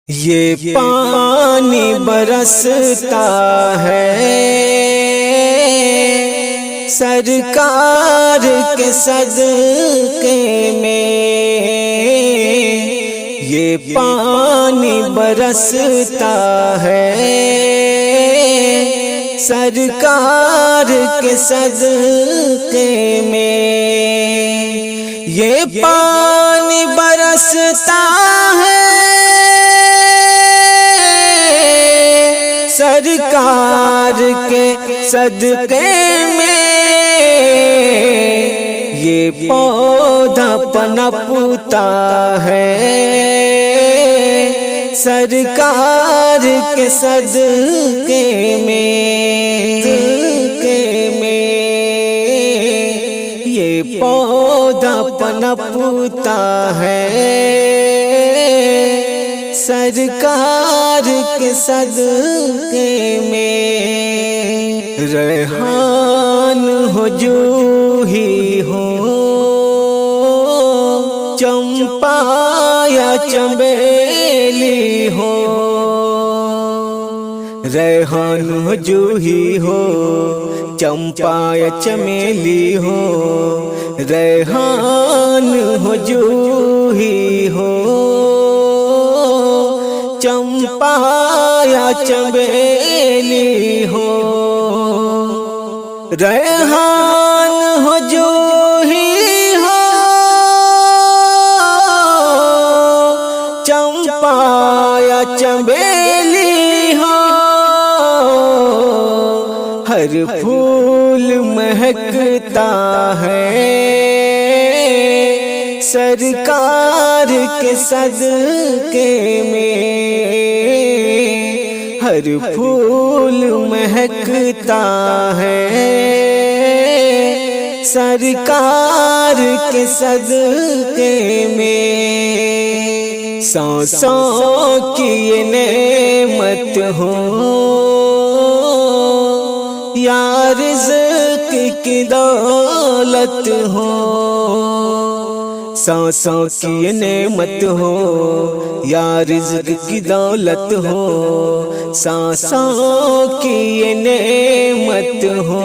یہ پانی برستا ہے سرکار کے صدقے میں، یہ پانی برستا ہے سرکار کے صدقے میں، یہ پانی برستا ہے سرکار کے صدقے میں، یہ پودا پنپتا ہے سرکار کے صدقے میں، یہ پودا پنپتا ہے سرکار کے صدقے میں، ریحان ہو جوہی ہو چمپا یا چنبیلی ہو، ریحان ہو جوہی ہو چمپا یا چمیلی ہو، ریحان ہو جوہی ہو چمپا یا چنبیلی ہو، ریحان ہو جوہی ہو چمپا یا چنبیلی ہو، ہر پھول مہکتا ہے سرکار کے صدقے میں، ہر پھول مہکتا ہے سرکار کے صدقے میں، سانسوں کی یہ نعمت ہو یا رزق کی دولت ہو، سانسوں کی یہ نعمت ہو یا رزق کی دولت ہو، سانسوں کی یہ نعمت ہو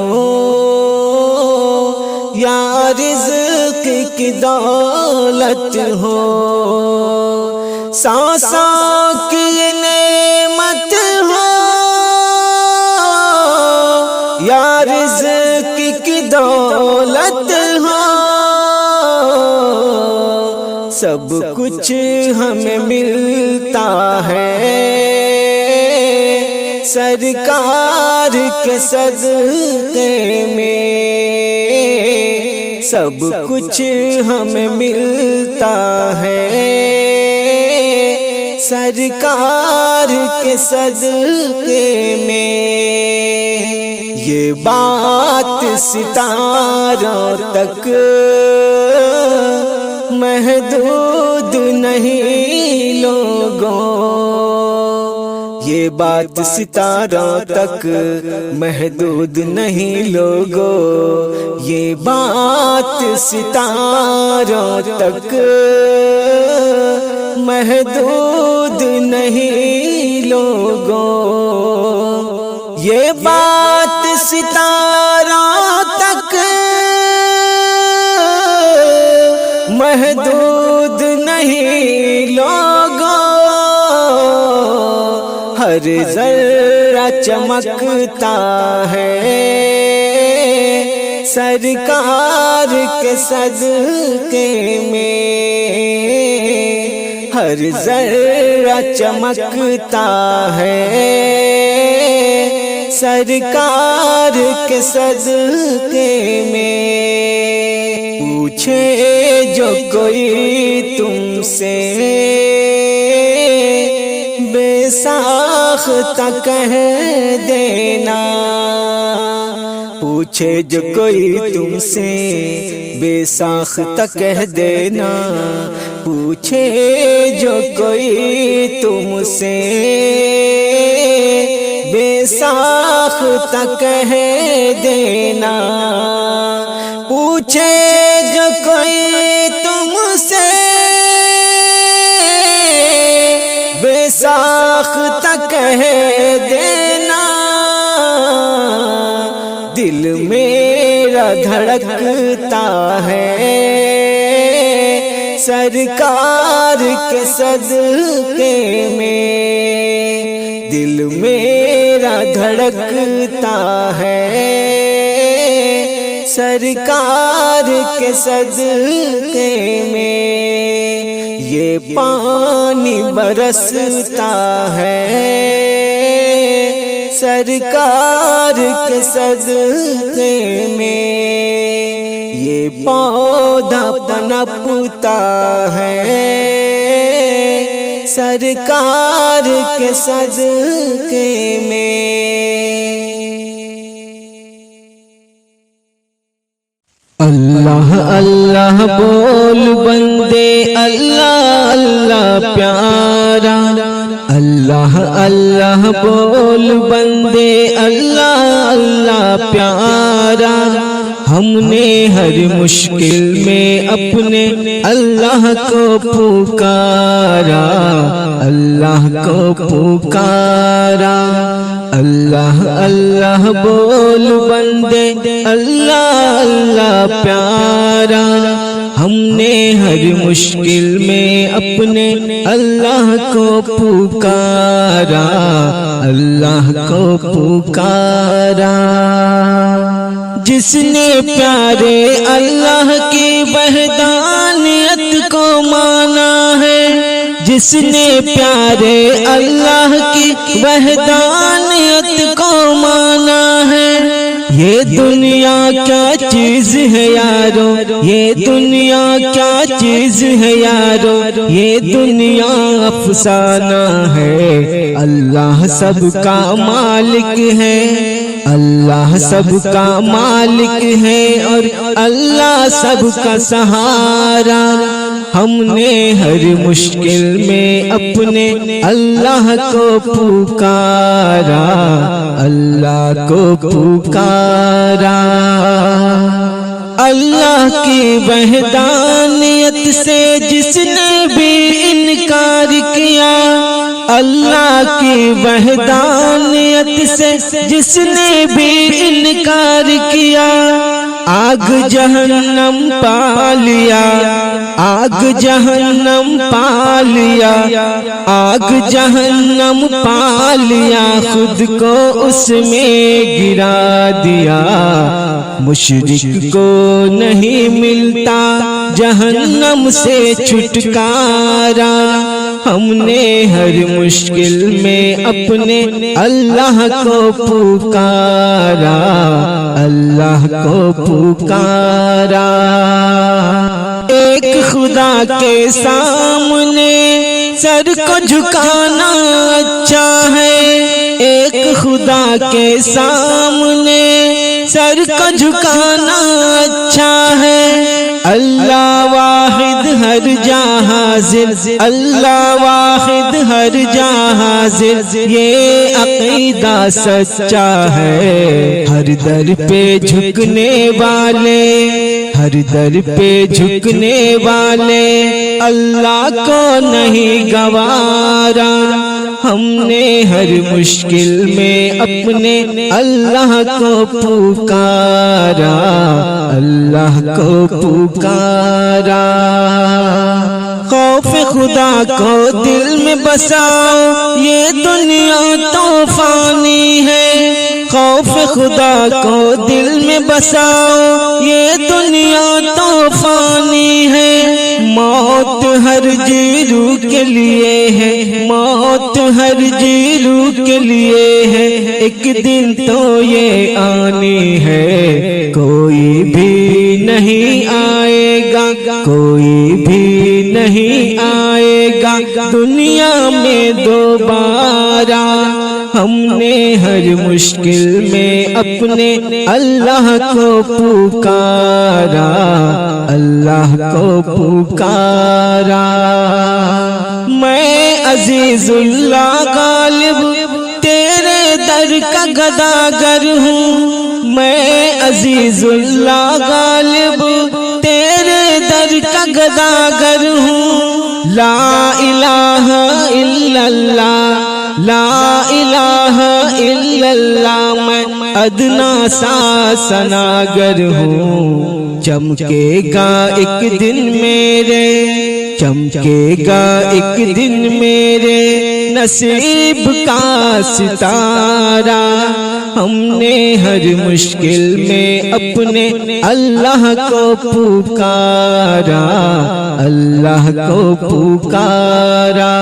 یا رزق کی دولت ہو، سانسوں کی یہ نعمت ہو یا رزق کی دولت ہو، سب کچھ ہمیں ملتا ہے سرکار کے صدقے میں، سب کچھ ہمیں ملتا ہے سرکار کے صدقے میں، یہ بات ستاروں تک محدود نہیں لوگوں، یہ بات ستاروں تک محدود نہیں لوگوں، یہ بات ستاروں تک محدود نہیں لوگوں، یہ بات ستاروں تک محدود نہیں لوگوں، ہر ذرہ چمکتا ہے سرکار کے صدقے میں، ہر ذرہ چمکتا ہے سرکار کے صدقے میں، پوچھے جو کوئی تم سے بے ساختہ کہہ دینا، پوچھے جو کوئی تم سے بے ساختہ کہہ دینا، پوچھے جو کوئی تم سے بے ساختہ کہہ دینا، پوچھے جو کوئی تم سے ساختہ کہہ دینا، دل میرا دھڑکتا ہے سرکار کے صدقے میں، دل میرا دھڑکتا ہے سرکار کے صدقے میں، یہ پانی برستا ہے سرکار کے صدقے میں، یہ پودا پنپتا ہے سرکار کے صدقے میں۔ اللہ اللہ بول بندے، اللہ اللہ پیارا، اللہ اللہ بول بندے، اللہ اللہ پیارا، ہم نے ہر مشکل میں اپنے اللہ کو پکارا، اللہ کو پکارا، اللہ اللہ بول بندے، اللہ اللہ پیارا، ہم نے ہر مشکل میں اپنے اللہ کو پکارا، اللہ کو پکارا، جس نے پیارے اللہ کی وحدانیت کو مانا ہے، جس نے پیارے اللہ کی وحدانیت کو مانا ہے، یہ دنیا کیا چیز ہے یارو، یہ دنیا کیا چیز ہے یارو، یہ دنیا افسانہ ہے، اللہ سب کا مالک ہے، اللہ سب کا مالک ہے، اور اللہ سب کا سہارا، ہم نے ہر مشکل میں اپنے اللہ کو پکارا، اللہ کو پکارا، اللہ کی وحدانیت سے جس نے بھی انکار کیا، اللہ کی وحدانیت سے جس نے بھی انکار کیا، آگ جہنم پا لیا، آگ جہنم پا لیا، آگ جہنم پا لیا، خود کو اس میں گرا دیا، مشرک کو نہیں ملتا جہنم سے چھٹکارا، ہم نے ہر مشکل میں اپنے اللہ کو پکارا، اللہ کو پکارا، ایک خدا کے سامنے سر کو جھکانا اچھا ہے، ایک خدا کے سامنے سر کو جھکانا اچھا ہے، اللہ واحد ہر جہاں حاضر، اللہ واحد ہر جہاں حاضر، یہ عقیدہ سچا ہے، ہر در پہ جھکنے والے، ہر در پہ جھکنے والے اللہ کو نہیں گوارا، ہم نے ہر مشکل میں اپنے اللہ کو پکارا، اللہ کو پکارا، خوف خدا کو دل میں بساؤ، یہ دنیا تو فانی ہے، خوف خدا کو دل میں بساؤ، یہ دنیا تو فانی ہے، موت ہر جیرو کے لیے ہے، موت ہر جیرو کے لیے ہے، ایک دن تو یہ آنی ہے، کوئی بھی نہیں آئے گا، کوئی بھی نہیں آئے گا دنیا میں دوبارہ، ہم نے ہر مشکل میں اپنے اللہ کو پکارا، اللہ کو پکارا، میں عزیز اللہ غالب تیرے در کا گداگر ہوں، میں عزیز اللہ غالب تیرے در کا گداگر ہوں، لا الہ الا اللہ، لا الہ الا اللہ، میں ادنا سا ثناگر ہوں، چمکے گا ایک دن میرے، چمکے گا ایک دن میرے نصیب کا ستارہ۔ ہم نے ہر مشکل میں اپنے اللہ کو پکارا، اللہ کو پکارا،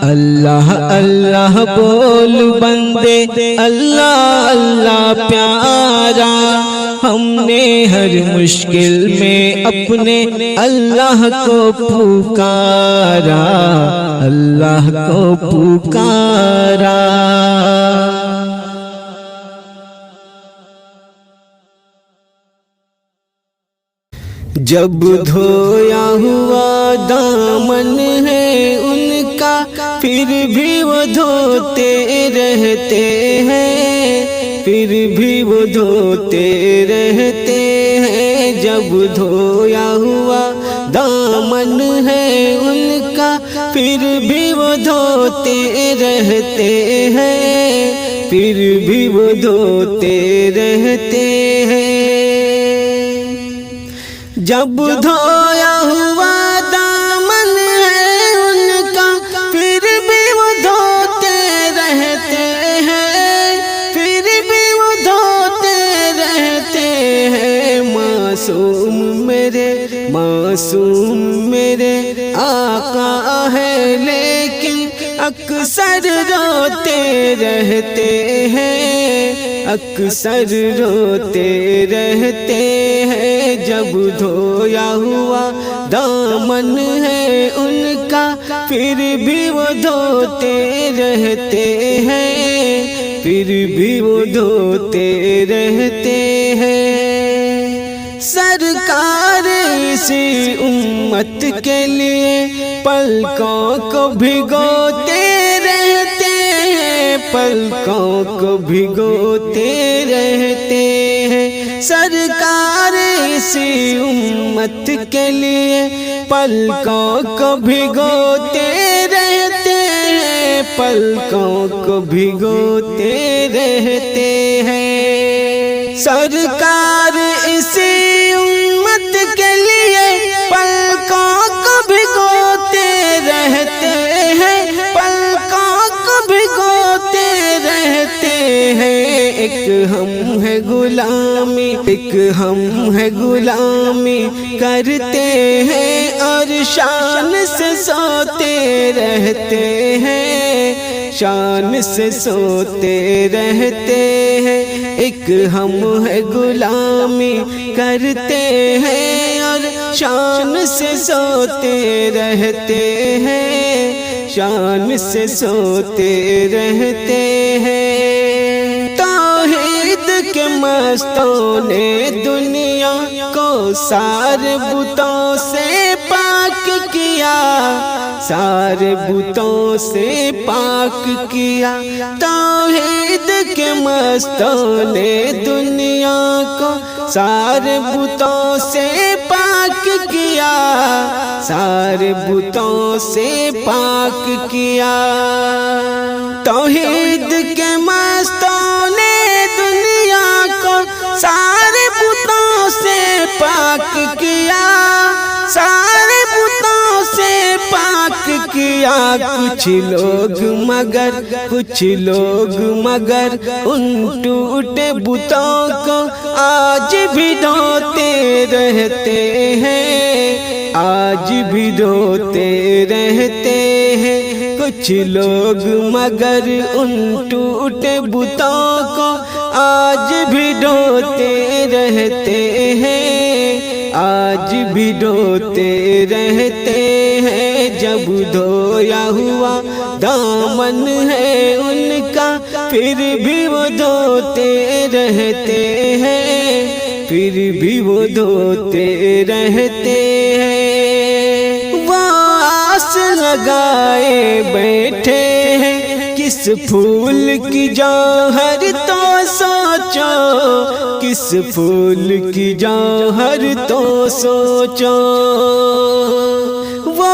اللہ اللہ بول بندے، اللہ اللہ پیارا۔ ہم نے ہر مشکل میں اپنے اللہ کو پکارا، اللہ کو پکارا۔ جب دھویا ہوا دامن ہے ان کا، پھر بھی وہ دھوتے رہتے ہیں، پھر بھی وہ دھوتے رہتے ہیں۔ جب دھویا ہوا دامن ہے ان کا، پھر بھی وہ دھوتے رہتے ہیں، پھر بھی وہ دھوتے رہتے ہیں۔ جب دھویا ہوا دامن ہے ان کا، پھر بھی وہ دھوتے رہتے ہیں، پھر بھی وہ دھوتے رہتے ہیں۔ معصوم میرے، معصوم میرے آقا ہے، لیکن اکثر روتے رہتے ہیں، اکثر روتے رہتے ہیں۔ جب دھویا ہوا دامن ہے ان کا، پھر بھی وہ دھوتے رہتے ہیں، پھر بھی وہ دھوتے رہتے ہیں۔ سرکار اسی امت کے لیے پلکوں کو بھگوتے رہتے ہیں، پلکوں کو بھگوتے رہتے ہیں۔ سرکار اسی امت کے لیے پلکوں کو بھگوتے رہتے ہیں، پلکوں کو بھگوتے رہتے ہیں۔ سرکار اسی امت کے لیے پلکوں کو بھگوتے رہتے ہیں، پلکوں کو بھگوتے رہتے ہیں۔ ایک ہم ہے غلامی، ایک ہم ہے غلامی کرتے ہیں، اور شان سے سوتے رہتے ہیں، شان سے سوتے رہتے ہیں۔ ایک ہم ہے غلامی کرتے ہیں، اور شان سے سوتے رہتے ہیں، شان سے سوتے رہتے ہیں۔ توحید کے مستوں نے دنیا کو سارے بتوں سے پاک کیا، سارے بتوں سے پاک کیا۔ توحید کے مستوں نے دنیا کو سارے بتوں سے پاک کیا، سارے بتوں سے پاک کیا۔ توحید کے مستوں نے دنیا کو سارے بتوں سے پاک کیا، سارے بتوں سے پاک کیا۔ کچھ لوگ مگر، کچھ لوگ مگر ان ٹوٹے بتوں کو آج بھی ڈھوتے رہتے ہیں، آج بھی ڈھوتے رہتے ہیں۔ کچھ لوگ مگر ان ٹوٹے بتوں کو آج بھی ڈھوتے رہتے ہیں، آج بھی ڈھوتے رہتے ہیں۔ جب دھویا ہوا دامن ہے ان کا، پھر بھی وہ دھوتے رہتے ہیں، پھر بھی وہ دھوتے رہتے ہیں۔ وہ آس لگائے بیٹھے ہیں کس پھول کی جوہر تو سوچو، کس پھول کی جوہر تو سوچو۔ وہ